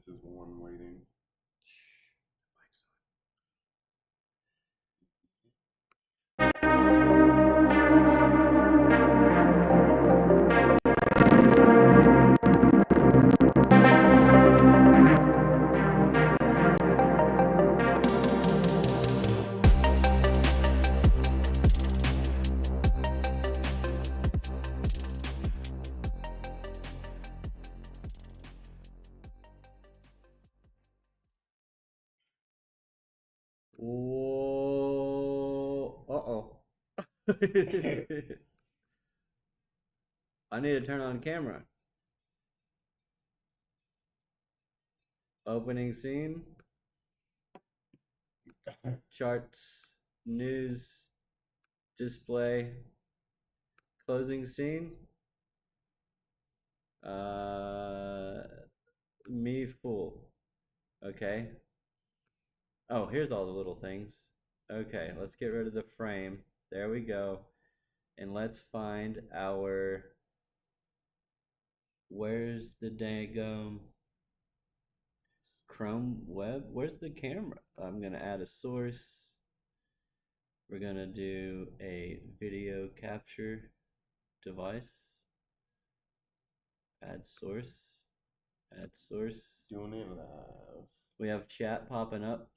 This is one waiting. Whoa. Uh-oh. I need to turn on camera. Opening scene. Charts. News. Display. Closing scene. Me full. Okay. Oh, here's all the little things. Okay, let's get rid of the frame. There we go. And let's find our. Where's the daggum Chrome web? Where's the camera? I'm gonna add a source. We're gonna do a video capture device. Add source. Add source. Doing it live. We have chat popping up.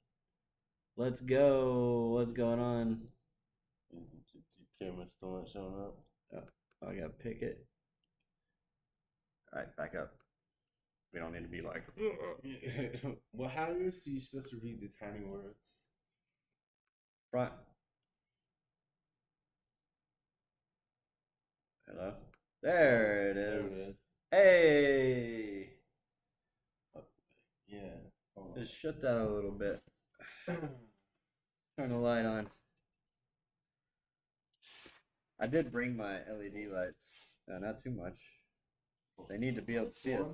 Let's go. What's going on? Your camera's still not showing up. Oh, I gotta pick it. All right, back up. We don't need to be like. Well, how is you supposed to read the tiny words? Front. Hello. There it is. There it is. Hey. Yeah. Just shut that a little bit. Turn the light on. I did bring my LED lights. Not too much. They need to be able to see it.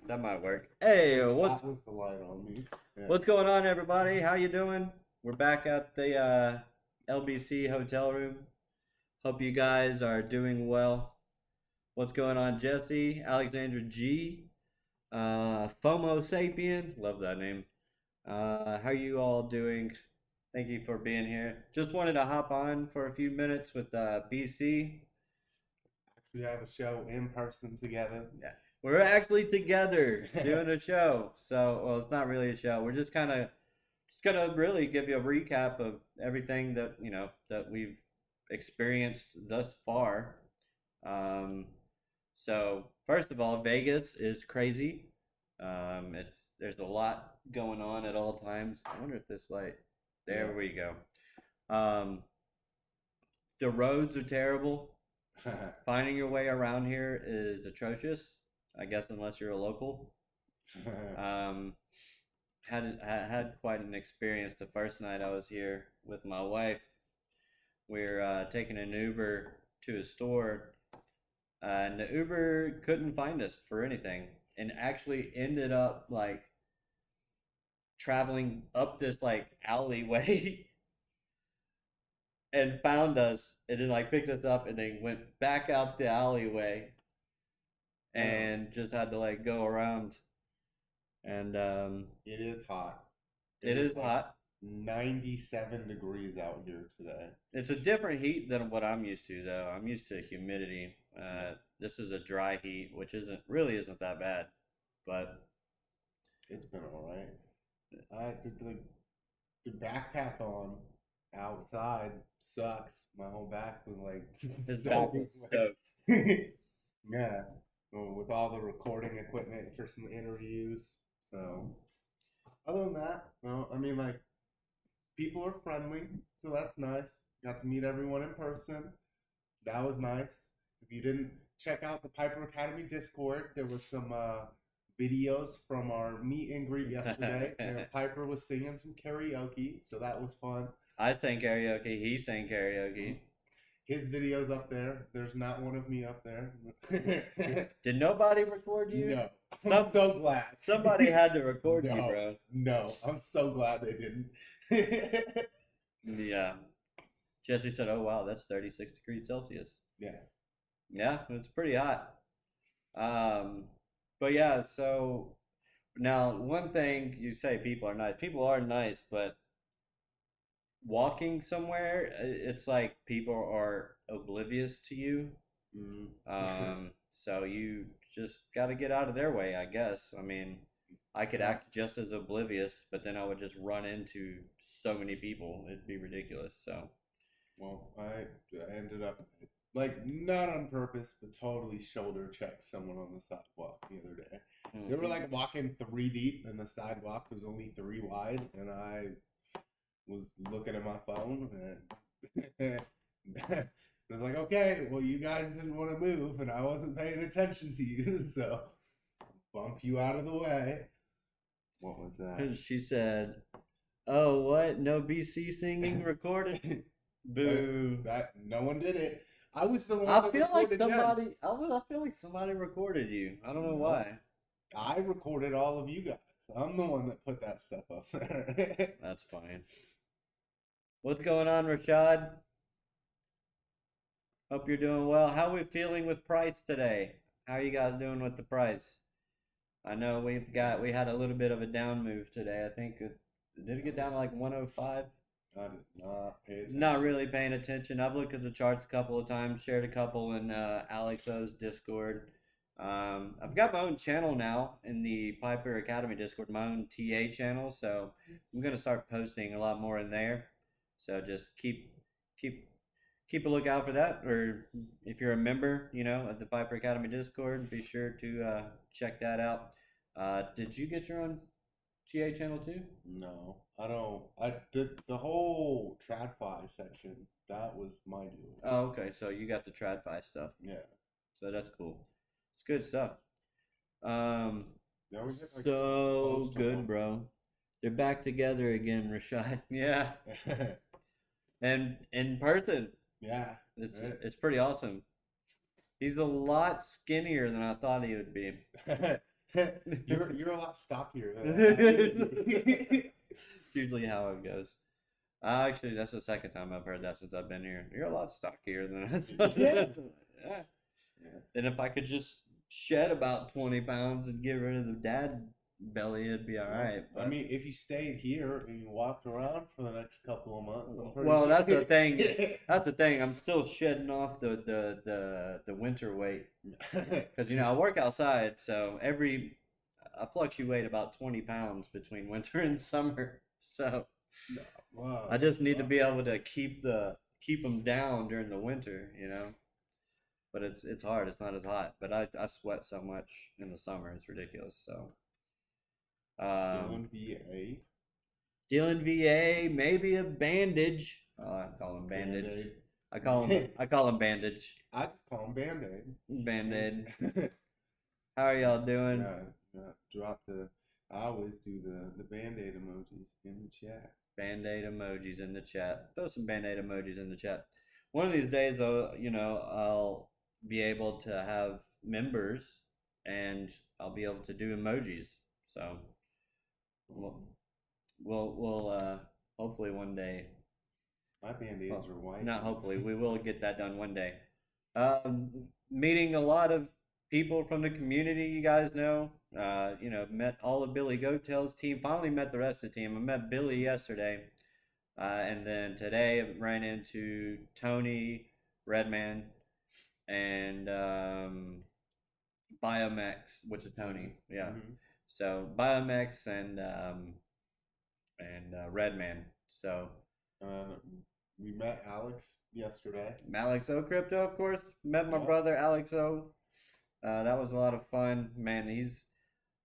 That might work. Hey, that was the light on me. Yeah. What's going on, everybody? How you doing? We're back at the LBC hotel room. Hope you guys are doing well. What's going on, Jesse? Alexandra G. FOMO Sapien. Love that name. How you all doing? Thank you for being here. Just wanted to hop on for a few minutes with BC. We have a show in person together. Yeah, we're actually together doing a show. So, well, it's not really a show. We're just gonna really give you a recap of everything that that we've experienced thus far. So first of all, Vegas is crazy. There's a lot going on at all times. I wonder if this light. There we go. The roads are terrible. Finding your way around here is atrocious. I guess unless you're a local. Had quite an experience the first night I was here with my wife. We're taking an Uber to a store, and the Uber couldn't find us for anything, and actually ended up like traveling up this like alleyway and found us, and then like picked us up and then went back out the alleyway and just had to like go around. And it is hot. It is like hot. 97 degrees out here today. It's a different heat than what I'm used to, though. I'm used to humidity. This is a dry heat, which isn't that bad, but it's been all right. I did the backpack on outside sucks. My whole back was like his back was stoked. Yeah, with all the recording equipment for some interviews. So other than that, no, I mean like people are friendly, so that's nice. Got to meet everyone in person. That was nice. If you didn't check out the Piper Academy Discord, there was some videos from our meet and greet yesterday. And Piper was singing some karaoke, so that was fun. I sang karaoke. He sang karaoke. His video's up there. There's not one of me up there. Did nobody record you? No. I'm so glad. Somebody had to record you, bro. No, I'm so glad they didn't. Yeah. Jesse said, "Oh wow, that's 36 degrees Celsius." Yeah. Yeah, it's pretty hot. Um, but yeah, so now one thing you say people are nice. People are nice, but walking somewhere, it's like people are oblivious to you. Mm. So you just got to get out of their way, I guess. I mean, I could Yeah. act just as oblivious, but then I would just run into so many people. It'd be ridiculous. So, Well, I ended up like not on purpose, but totally shoulder checked someone on the sidewalk the other day. They were mhm. like walking three deep, and the sidewalk was only three wide, and I was looking at my phone, and I was like, okay, well, you guys didn't want to move, and I wasn't paying attention to you, so bump you out of the way. What was that? She said, "Oh, what? No BC singing recorded? that Boo." that no one did it. I was the one I that feel like recorded them. somebody. I feel like somebody recorded you. I don't know No, why. I recorded all of you guys. I'm the one that put that stuff up there. That's fine. What's going on, Rashad? Hope you're doing well. How are we feeling with price today? How are you guys doing with the price? I know we had a little bit of a down move today. I think did it get down to like 105? I did not pay Not attention. really paying attention. I've looked at the charts a couple of times, shared a couple in Alex O's Discord. I've got my own channel now in the Piper Academy Discord, my own TA channel. So I'm gonna start posting a lot more in there. So just keep keep a lookout for that. Or if you're a member, of the Piper Academy Discord, be sure to check that out. Did you get your own TA channel too? No, I don't. I did the whole TradFi section. That was my doing. Oh, okay. So you got the TradFi stuff. Yeah. So that's cool. It's good stuff. Um, Now we get like close so to good, one. bro. They're back together again, Rashad. Yeah, and in person, Yeah. it's pretty awesome. He's a lot skinnier than I thought he would be. You're a lot stockier than I thought you'd It's be. usually how it goes. Actually, that's the second time I've heard that since I've been here. You're a lot stockier than I thought. Yeah. Yeah. Yeah. And if I could just shed about 20 pounds and get rid of the dad belly, it'd be all Well, right. I But mean, if you stayed here and you walked around for the next couple of months, I'm well, pretty that's the thing. sure. That's the thing. I'm still shedding off the winter weight because I work outside, so I fluctuate about 20 pounds between winter and summer. So No, wow, I that's just need to rough. be able to keep them down during the winter. But it's hard. It's not as hot. But I sweat so much in the summer. It's ridiculous. So um, Dylan VA. Dylan VA, maybe a bandage. I call him bandage. Band-Aid. I call him bandage. I just call him Band-Aid. Band-aid. And How are y'all doing? yeah, yeah, drop the. I always do the Band-Aid emojis in the chat. Band-aid emojis in the chat. Throw some band-aid emojis in the chat. One of these days, though, I'll be able to have members, and I'll be able to do emojis. So we'll we'll hopefully one day. My Band-Aids Well, are white. not hopefully. We will get that done one day. Meeting a lot of people from the community, you guys know. Met all of Billy Goattail's team. Finally met the rest of the team. I met Billy yesterday. And then today I ran into Tony, Redman, and Biomex, which is Tony. Yeah. Mm-hmm. So Biomex and Redman. So Uh, we met Alex yesterday. Alex O Crypto, of course. Met my Yep. brother Alex O. That was a lot of fun, man.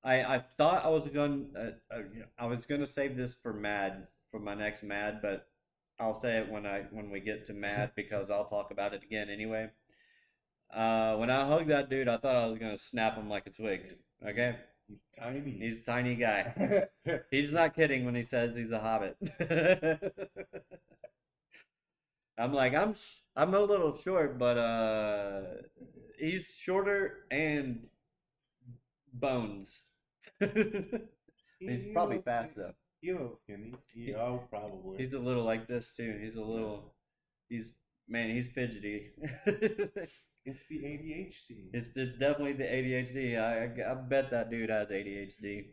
I thought I was gonna save this for Mad for my next Mad, but I'll say it when we get to Mad because I'll talk about it again anyway. When I hugged that dude, I thought I was gonna snap him like a twig. Okay, He's tiny. he's a tiny guy. He's not kidding when he says he's a hobbit. I'm like I'm a little short, but he's shorter and bones. He's He probably a fast though. he a little skinny. Oh, probably. He's a little like this too. He's a Yeah. little. He's man. He's fidgety. It's the ADHD. Definitely the ADHD. I bet that dude has ADHD.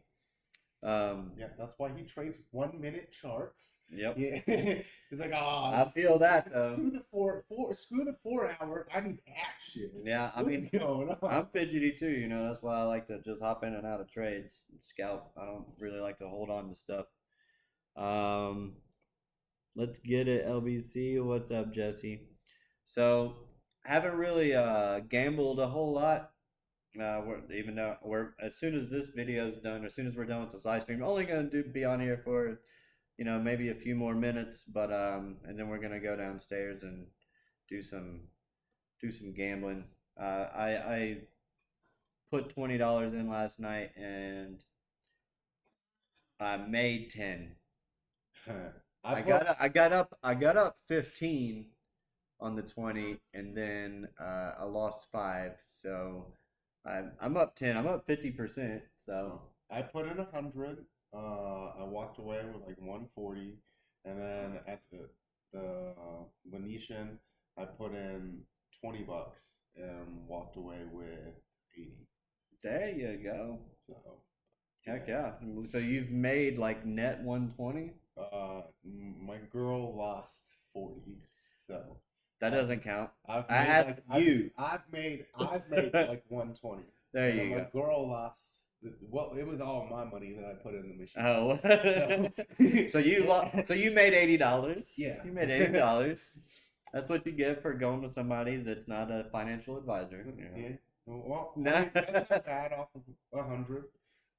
Yeah, that's why he trades 1 minute charts. Yep. Yeah, he's like, I feel that though. screw the 4 hour. I need action. Yeah, I What's mean, going I'm on? fidgety too. That's why I like to just hop in and out of trades, scalp. I don't really like to hold on to stuff. Um, let's get it, LBC. What's up, Jesse? So, haven't really gambled a whole lot. Even though we're as soon as this video is done, as soon as we're done with this live stream, only gonna be on here for maybe a few more minutes, but and then we're gonna go downstairs and do some gambling. I put $20 in last night and I made 10. I put I got up 15 on the 20, and then I lost 5. So I'm up 10. I'm up 50%. So I put in 100. I walked away with like 140, and then at the Venetian, I put in $20 and walked away with 80. there you go. So Heck yeah. yeah. So you've made like net 120? My girl lost 40. So That I've doesn't count. I've I made asked like you. I've made like 120. There And you my go. girl lost, well, it was all my money that I put in the machines. Oh, So so you made $80. yeah. You made $80. That's what you get for going with somebody that's not a financial advisor. Yeah. Well, I Nah. mean, that's not bad off of 100,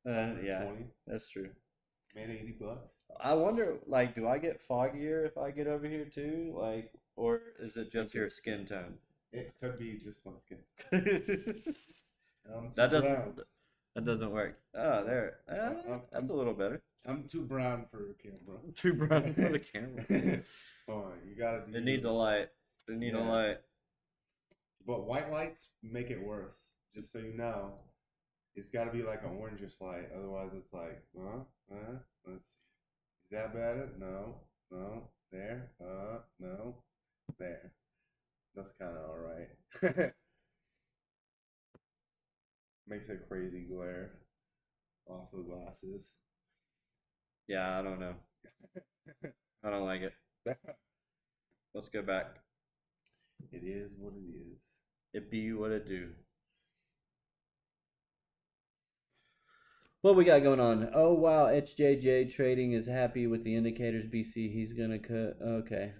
Yeah, 20. that's true. Made $80. I wonder, like, do I get foggier if I get over here too? Like, or is it just your skin tone? It could be just my skin. I'm too That brown. doesn't work. Oh, there. That's a little better. I'm too brown for a camera. Too bright for the camera. Oh, you gotta do. It needs a light. It needs a Yeah. light. But white lights make it worse. Just so you know, it's got to be like an orangish light. Otherwise, it's like, let's see. Is that better? No, no. There, no, there. That's kind of all right. Makes a crazy glare off the glasses. Yeah, I don't know. I don't like it. Let's go back. It is what it is. It be what it do. What we got going on? Oh wow, HJJ Trading is happy with the indicators. BC, he's gonna cut. Okay.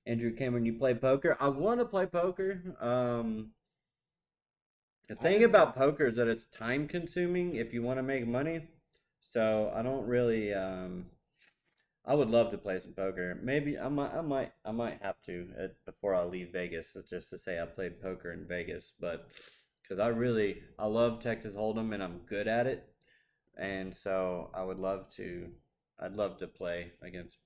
Andrew Cameron, you play poker? I want to play poker. The thing about poker is that it's time consuming if you want to make money. So I don't really. I would love to play some poker. Maybe I might have to before I leave Vegas, just to say I played poker in Vegas, but because I love Texas Hold'em and I'm good at it, and so I'd love to play against,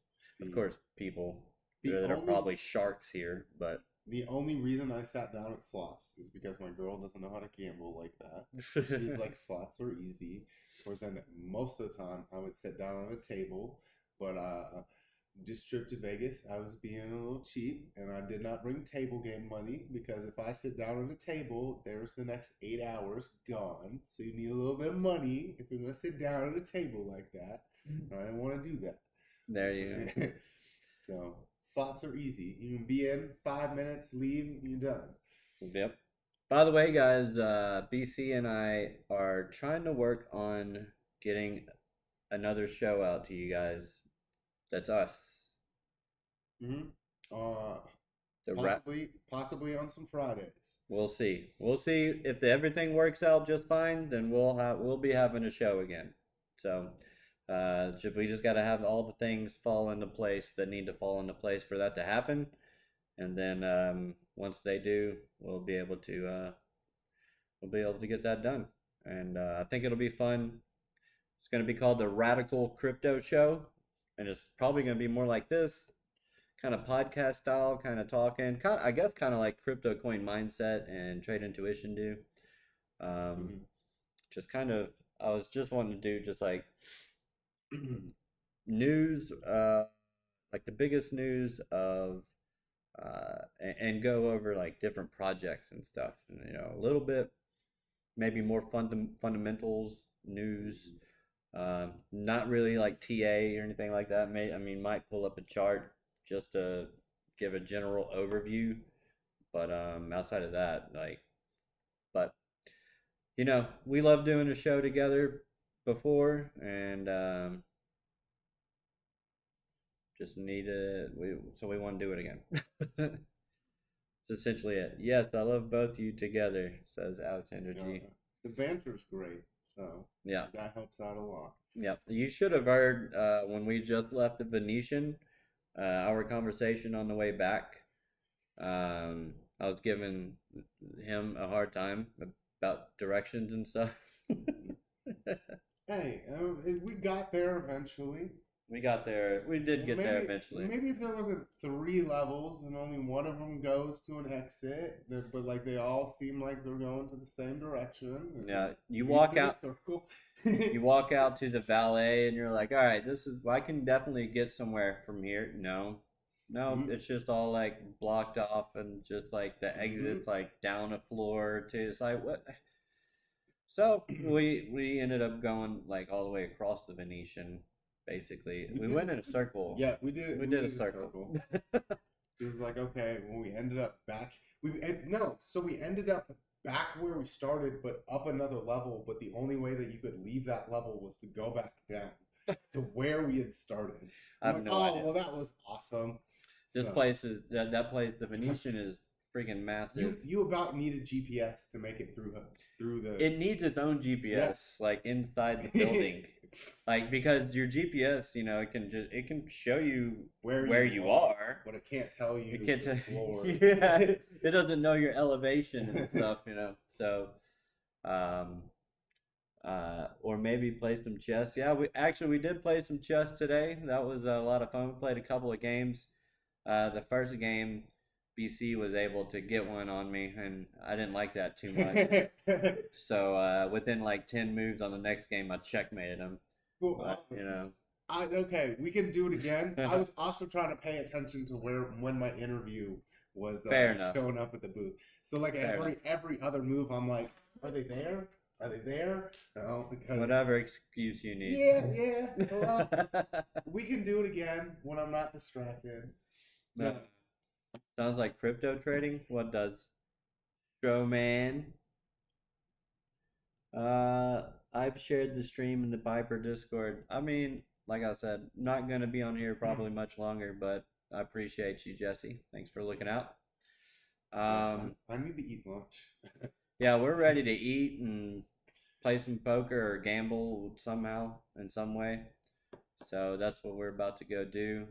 of course, people that are probably sharks here, but the only reason I sat down at slots is because my girl doesn't know how to gamble like that. She's like, slots are easy. Whereas then most of the time I would sit down on a table, but this trip to Vegas, I was being a little cheap, and I did not bring table game money because if I sit down at a table, there's the next 8 hours gone. So you need a little bit of money if you're gonna sit down at a table like that. I didn't want to do that. there you go. So slots are easy. You can be in 5 minutes, leave, you're done. Yep. By the way, guys, BC and I are trying to work on getting another show out to you guys. That's us. Mm-hmm. Uh, The possibly on some Fridays. We'll see. We'll see if everything works out just fine. Then we'll be having a show again. So, we just got to have all the things fall into place that need to fall into place for that to happen, and then once they do, we'll be able to get that done. And I think it'll be fun. It's going to be called the Radical Crypto Show, and it's probably going to be more like this, kind of podcast style, kind of talking, I guess kind of like Crypto Coin Mindset and Trade Intuition do. Just kind of, I was just wanting to do just like news, like the biggest news of and go over like different projects and stuff. And, a little bit, maybe more fundamentals, news. Not really like TA or anything like that. Might pull up a chart just to give a general overview, but outside of that, but we love doing a show together before, and just need it. So we want to do it again. That's essentially it. Yes, I love both you together, says Alexander G. The banter's great, so yeah, that helps out a lot. Yeah, you should have heard when we just left the Venetian, our conversation on the way back. I was giving him a hard time about directions and stuff. Hey, we got there eventually. We got there. We did get there eventually. Maybe if there wasn't 3 levels and only one of them goes to an exit, but like they all seem like they're going to the same direction. Yeah, you walk out. You walk out to the valet and you're like, all right, I can definitely get somewhere from here. No, it's just all like blocked off and just like the exits like down a floor to it's like what. So we ended up going like all the way across the Venetian. Basically, we went in a circle. Yeah, we did. We did a circle. It was like, okay, when we ended up back, so we ended up back where we started, but up another level. But the only way that you could leave that level was to go back down to where we had started. I have no idea. Well, that was awesome. This place is that place. The Venetian is freaking massive. You about needed GPS to make it through the. It needs its own GPS, like inside the building. Like because your GPS, it can show you where you are, but it can't tell you. It can't tell floors. Yeah, it doesn't know your elevation and stuff, So, or maybe play some chess. Yeah, we did play some chess today. That was a lot of fun. We played a couple of games. The first game, BC was able to get one on me, and I didn't like that too much. So within like 10 moves on the next game, I checkmated him. Well, but, okay, we can do it again. I was also trying to pay attention to when my interview was showing up at the booth. So like every other move, I'm like, are they there? Are they there? No, because whatever excuse you need. Yeah. Well, we can do it again when I'm not distracted. No. Sounds like crypto trading. What does Strowman? I've shared the stream in the Viper Discord. Like I said, not gonna be on here probably much longer, but I appreciate you, Jesse. Thanks for looking out. I need to eat lunch. Yeah, we're ready to eat and play some poker or gamble somehow in some way. So that's what we're about to go do.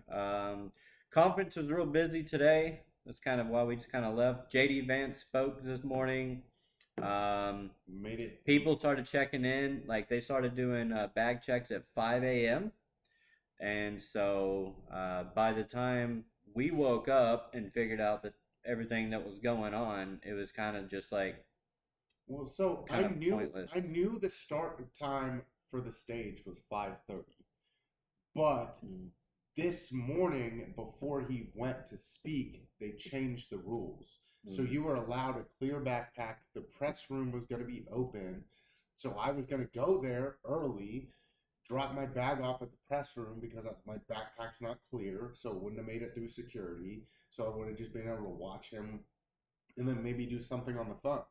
Conference was real busy today. That's kind of why we just kind of left. JD Vance spoke this morning. Made it. People started checking in. Like they started doing bag checks at 5 a.m. And so by the time we woke up and figured out that everything that was going on, it was kind of just like. Well, so I knew the start time for the stage was 5:30, but this morning before he went to speak, they changed the rules. So you were allowed a clear backpack. The press room was going to be open, so I was going to go there early, drop my bag off at the press room because my backpack's not clear, so it wouldn't have made it through security. So I would have just been able to watch him, and then maybe do something on the phone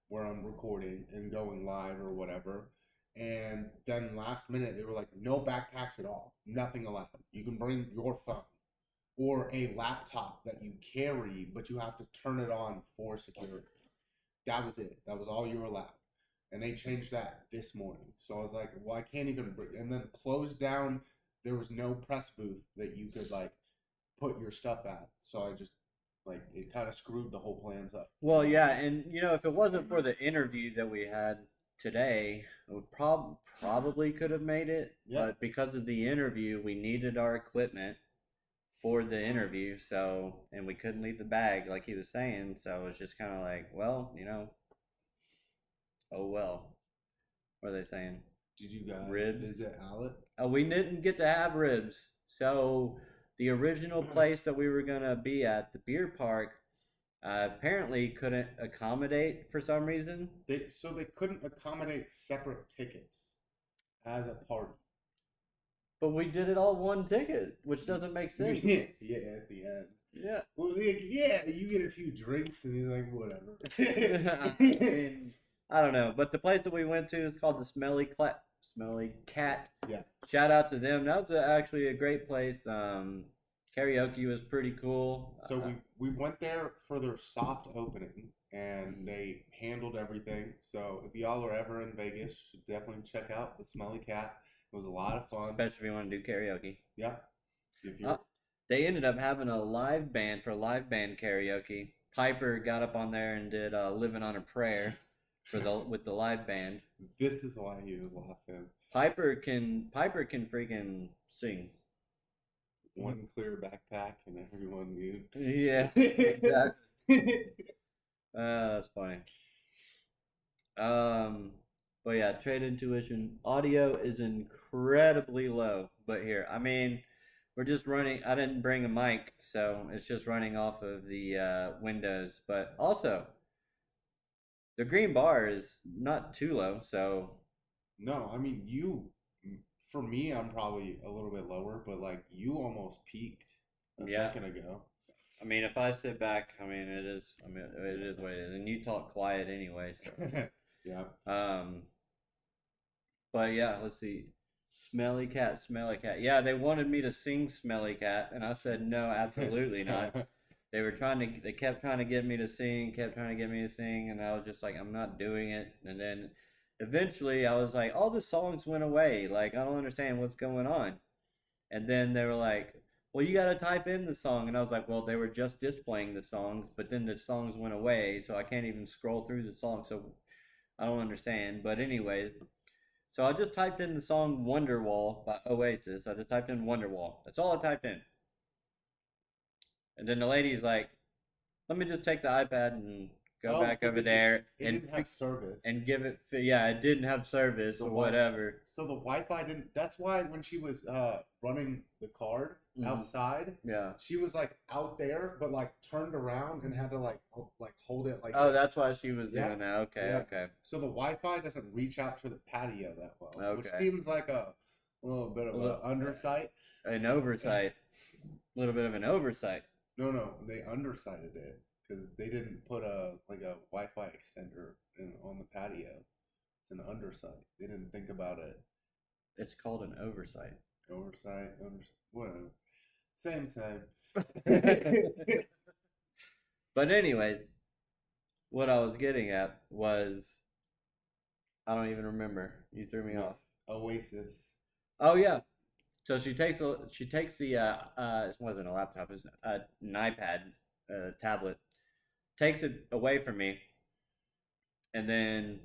where I'm recording and going live or whatever. And then last minute, they were like, no backpacks at all. Nothing allowed. You can bring your phone or a laptop that you carry, but you have to turn it on for security. That was it. That was all you were allowed. And they changed that this morning. So I was like, well, I can't even bring. And then closed down. There was no press booth that you could like put your stuff at. So I just it kind of screwed the whole plans up. Well, yeah, and if it wasn't for the interview that we had today, we probably could have made it. Yeah. But because of the interview, we needed our equipment for the interview, and we couldn't leave the bag like he was saying, so it's just kind of like, well, oh well. What are they saying? Did you guys ribs? visit Alec? We didn't get to have ribs, so the original place that we were gonna be at, the beer park, apparently couldn't accommodate for some reason. They couldn't accommodate separate tickets as a party. But we did it all one ticket, which doesn't make sense. Yeah, at the end. Yeah. Well, like, yeah, you get a few drinks and he's like, whatever. I mean, I don't know, but the place that we went to is called the Smelly Cat. Yeah. Shout out to them. That was actually a great place. Karaoke was pretty cool. So we went there for their soft opening, and they handled everything. So if y'all are ever in Vegas, should definitely check out the Smelly Cat. It was a lot of fun. Especially if you want to do karaoke. Yeah. If you're They ended up having a live band for live band karaoke. Piper got up on there and did "Living on a Prayer" for the with the live band. This is why he was laughing. Piper can freaking sing. One clear backpack and everyone mute. Yeah, exactly. That's funny. But yeah, trade intuition audio is incredibly low. But here, I mean, we're just running. I didn't bring a mic, so it's just running off of the Windows. But also, the green bar is not too low, so No, I mean for me, I'm probably a little bit lower, but like you almost peaked a yeah. second ago. I mean, if I sit back, I mean, it is. I mean, it is what it is, and you talk quiet anyway. So, Yeah. but yeah, let's see. Smelly cat, smelly cat. Yeah, they wanted me to sing Smelly Cat, and I said no, absolutely not. They kept trying to get me to sing, kept trying to get me to sing, and I was just like, I'm not doing it. And then eventually I was like, all the songs went away. Like, I don't understand what's going on. And then they were like, well, you got to type in the song. And I was like, well, they were just displaying the songs, but then the songs went away, so I can't even scroll through the song. So I don't understand. But, anyways, so I just typed in the song Wonderwall by Oasis. I just typed in Wonderwall. That's all I typed in. And then the lady's like, let me just take the iPad and go back over there it didn't have service and give it. Yeah, it didn't have service or whatever. So the Wi-Fi didn't. That's why when she was running the card outside, yeah, she was like out there, but like turned around and had to like hold it like. Oh, that's why she was doing that. Okay, yeah. Okay. So the Wi-Fi doesn't reach out to the patio that well, okay. Which seems like a little bit of an undersight. An oversight. A little bit of an oversight. No, they undersighted it because they didn't put a Wi-Fi extender on the patio. It's an undersight. They didn't think about it. It's called an oversight. Oversight, whatever. Same. But anyways, what I was getting at was, I don't even remember. You threw me off. Oasis. Oh yeah. So she takes the it wasn't a laptop, it was an iPad, tablet, takes it away from me, and then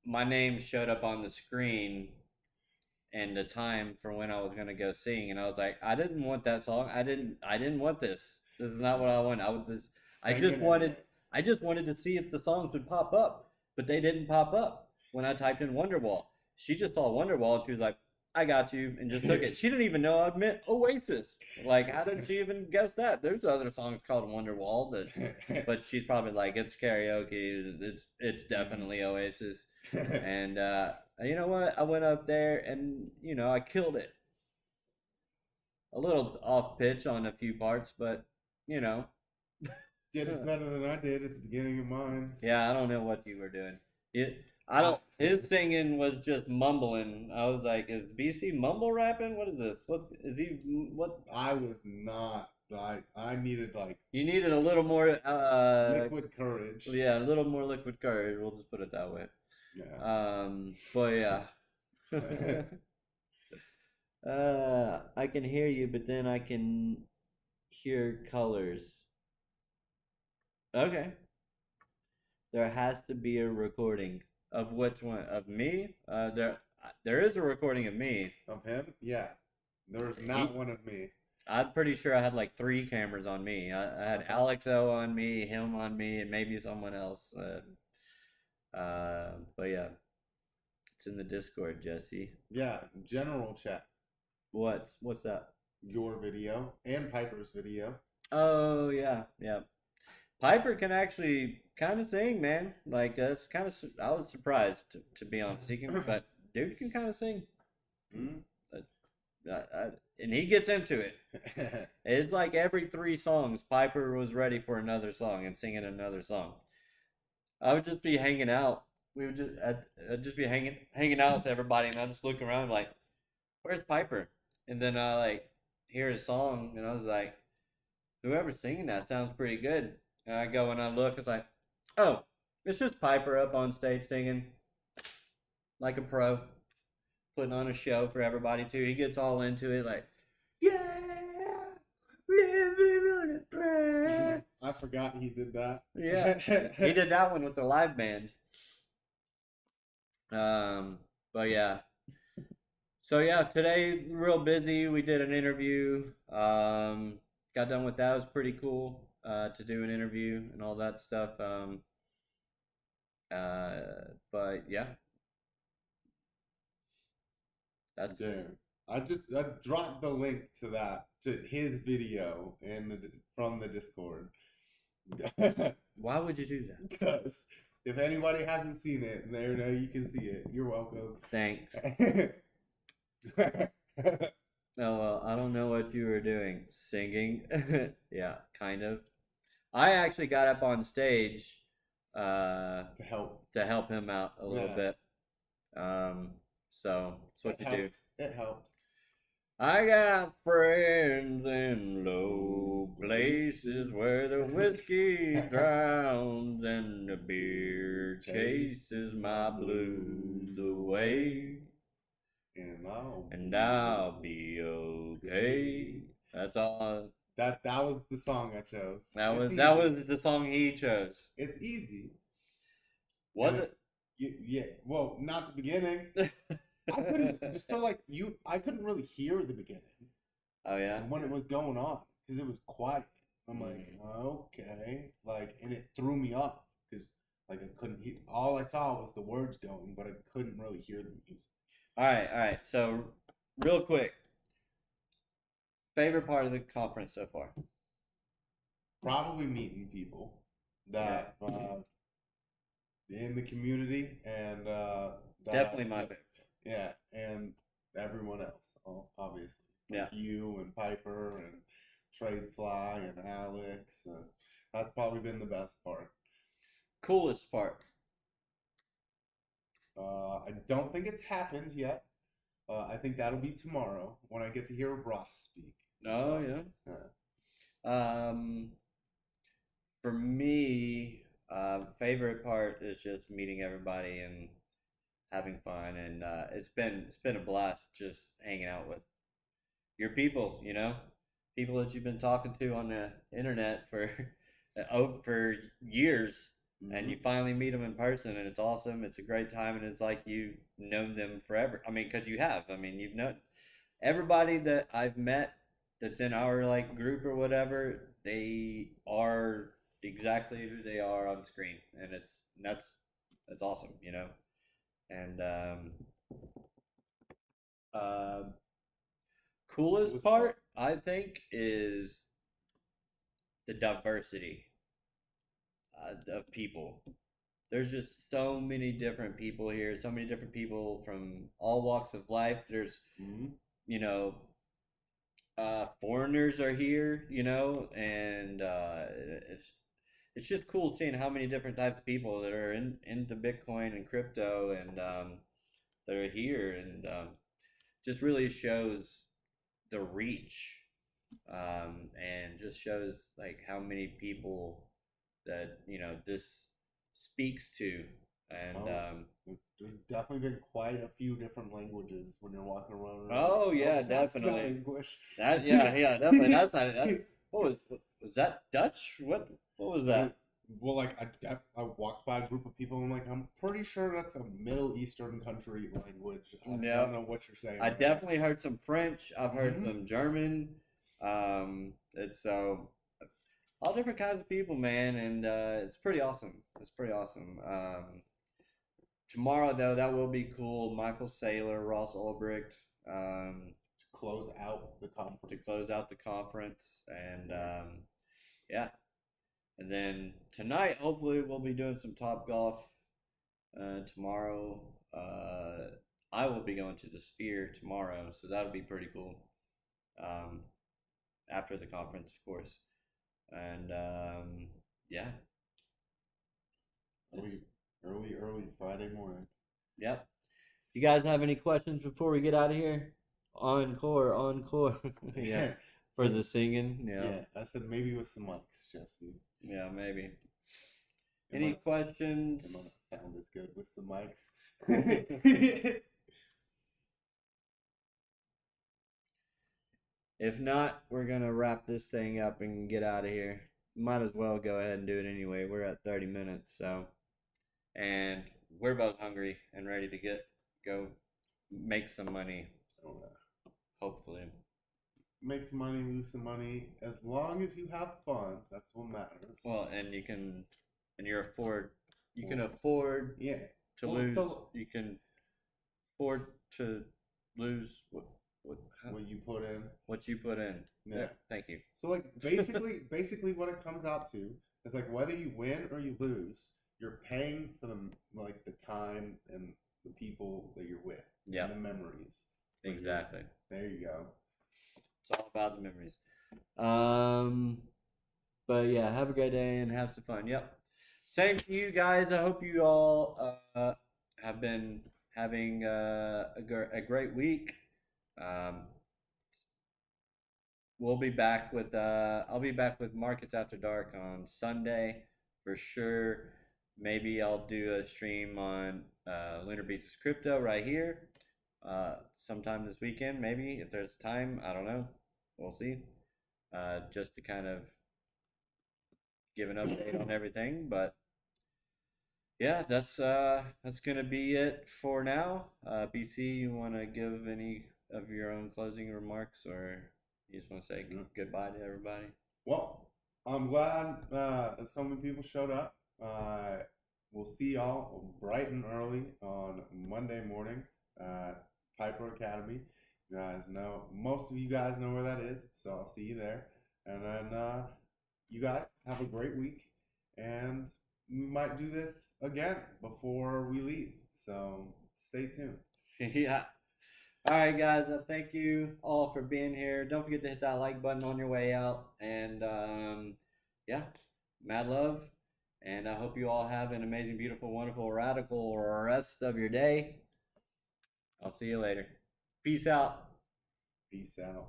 my name showed up on the screen and the time for when I was gonna go sing, and I was like, I didn't want that song. I didn't want this. This is not what I want. I just wanted to see if the songs would pop up, but they didn't pop up when I typed in Wonderwall. She just saw Wonderwall and she was like, I got you, and just took it. She didn't even know I meant Oasis. Like, how did she even guess that? There's other songs called Wonderwall, but she's probably like, it's karaoke. It's definitely Oasis. And you know what? I went up there and I killed it. A little off pitch on a few parts, but did it better than I did at the beginning of mine. Yeah, I don't know what you were doing. His singing was just mumbling. I was like, is BC mumble rapping? What is this? What is he? What? I was not. I needed You needed a little more liquid courage. Yeah, a little more liquid courage. We'll just put it that way. Yeah. But yeah. I can hear you, but then I can hear colors. Okay. There has to be a recording of which one? Of me? There is a recording of me. Of him? Yeah. There's not one of me. I'm pretty sure I had like 3 cameras on me. I had Alex O on me, him on me, and maybe someone else. But yeah, it's in the Discord, Jesse. Yeah, general chat. What's that? your video and Piper's video. Oh yeah, yeah. Piper can actually kind of sing, man. Like it's kind of. I was surprised to be honest. He can, but dude can kind of sing. Mm. And he gets into it. It's like every 3 songs, Piper was ready for another song and singing another song. I would just be hanging out. I'd just be hanging out with everybody, and I just look around like, "Where's Piper?" And then I like hear his song, and I was like, "Whoever's singing that sounds pretty good." And I go and I look, it's like, "Oh, it's just Piper up on stage singing like a pro, putting on a show for everybody too." He gets all into it, like, "Yeah, living on a prayer." I forgot he did that. Yeah, he did that one with the live band. Um, but yeah. So yeah, today real busy. We did an interview. Got done with that. It was pretty cool to do an interview and all that stuff. But yeah, that's Damn. I dropped the link to that to his video in the from the Discord. why would you do that? Because if anybody hasn't seen it, there now you can see it. You're welcome. Thanks. Oh well, I don't know what you were doing. Singing, yeah, kind of. I actually got up on stage To help. to help him out a little Yeah, bit. So that's what it you do. helped. It helped. I got friends in low places where the whiskey drowns and the beer chases my blues away. And I'll be okay. That's all. that was the song I chose. That was the song he chose. It's easy. Was it? Yeah. Well, not the beginning. I couldn't just so like you. I couldn't really hear the beginning. Oh yeah. When it was going on because it was quiet. I'm like, Mm. okay, like, and it threw me off because like I couldn't hear. All I saw was the words going, but I couldn't really hear the music. All right. So, real quick, favorite part of the conference so far? Probably meeting people that in the community and that Definitely my favorite. yeah, and everyone else, obviously, like Yeah. you and Piper and Tradefly and Alex. That's probably been the best part. Coolest part. I don't think it's happened yet. I think that'll be tomorrow when I get to hear Ross speak. Oh So, yeah. yeah. For me, favorite part is just meeting everybody and having fun, and it's been a blast just hanging out with your people. People that you've been talking to on the internet for for years, and you Mhm. finally meet them in person, and it's awesome. It's a great time, and it's like you've known them forever. I mean, because you have. I mean, you've known everybody that I've met that's in our like group or whatever. They are exactly who they are on screen, and that's awesome. And uh, coolest Coolest part. part I think is the diversity of people. There's just so many different people here, so many different people from all walks of life. There's, Mhm. you know, foreigners are here, and it's just cool seeing how many different types of people that are into Bitcoin and crypto and that are here, and just really shows the reach, and just shows like how many people that this speaks to, and Oh, there's definitely been quite a few different languages when you're walking around. oh Oh, yeah, that's not definitely. English. That yeah, definitely. That's not that. What was that Dutch? What was that? Well, like I walked by a group of people. And I'm like, I'm pretty sure that's a Middle Eastern country language. I Yeah, don't know what you're saying I right now. definitely heard some French. I've heard Hmm. some German. It's all different kinds of people, man, and it's pretty awesome. It's pretty awesome. Tomorrow though, that will be cool. Michael Saylor, Ross Ulbricht. close out the to conference. close out the conference, and yeah, and then tonight hopefully we'll be doing some Top Golf. Tomorrow, I will be going to the Sphere tomorrow, so that'll be pretty cool. Um, After the conference, of course, and yeah, it's, Early Friday morning. yep. You guys have any questions before we get out of here? Encore, encore. Yeah, for So, the singing. Yeah, yeah, I said maybe with some mics, Jesse. yeah, maybe. It Any might, questions? it might not sound as good with some mics. If not, we're gonna wrap this thing up and get out of here. Might as well go ahead and do it anyway. We're at 30 minutes, so and we're both hungry and ready to go make some money. Oh, yeah. Hopefully. Make some money, lose some money. As long as you have fun, that's what matters. Well, and you can afford Yeah. to lose. You can afford to lose what you put in. What you put in. Yeah. Thank you. So like basically what it comes out to is like whether you win or you lose, you're paying for the time and the people that you're with. Yeah. And the memories. So exactly. There you go. It's all about the memories. But yeah, have a great day and have some fun. Yep. Same to you guys. I hope you all have been having a great week. We'll be back with I'll be back with Markets After Dark on Sunday for sure. Maybe I'll do a stream on Lunar Beats Crypto right here sometime this weekend. Maybe if there's time, I don't know. We'll see. Just to kind of give an update on everything, but yeah, that's gonna be it for now. BC, you want to give any of your own closing remarks, or you just want to say goodbye to everybody? Well, I'm glad that so many people showed up. We'll see y'all bright and early on Monday morning at Piper Academy. You guys know, most of you guys know where that is, so I'll see you there. And then you guys have a great week, and we might do this again before we leave. So stay tuned. Yeah. All right, guys. Thank you all for being here. Don't forget to hit that like button on your way out. And yeah, mad love. And I hope you all have an amazing, beautiful, wonderful, radical rest of your day. I'll see you later. Peace out. Peace out.